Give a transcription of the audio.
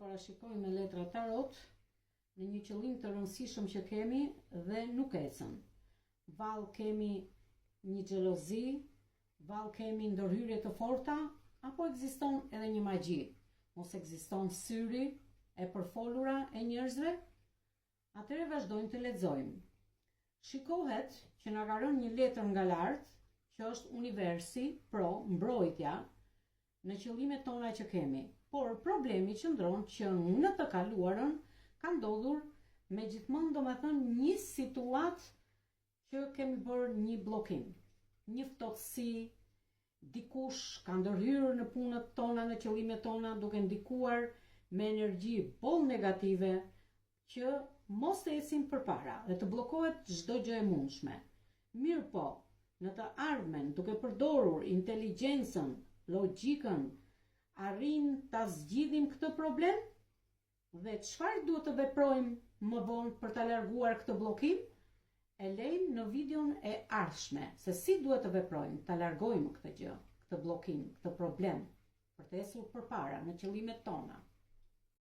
parashikojmë me letra tarot në një qëllim të rëndësishëm që kemi dhe nuk ecën. Vallë kemi një xhelozi, vallë kemi ndërhyrje të forta, apo ekziston edhe një magji? Mos ekziston syri e përfolura e njerëzve? Atëherë vazhdojmë të lexojmë. Shikohet që na ka rënë një letër nga lart, që është universi, mbrojtja, në qëllimet tona që kemi. Por problemi qëndron që në të kaluarën ka ndodhur me gjithmonë domethënë një situatë që kemi bërë një bllokim, një ftohtësi, dikush ka ndërhyrë në punët tona, në qëllimet tona, duke ndikuar me energji boll negative që mos të ecim përpara dhe të bllokohet çdo gjë e mundshme. Mirë po, në të ardhmen, duke përdorur inteligjencën, logjikën, arrin ta zgjidhim këtë problem? Dhe çfarë duhet të veprojmë më vonë për ta larguar këtë bllokim? E lejmë në videon e ardhshme se si duhet të veprojmë ta largojmë këtë gjë, këtë bllokim, këtë problem, për të ecur përpara në qëllimet tona.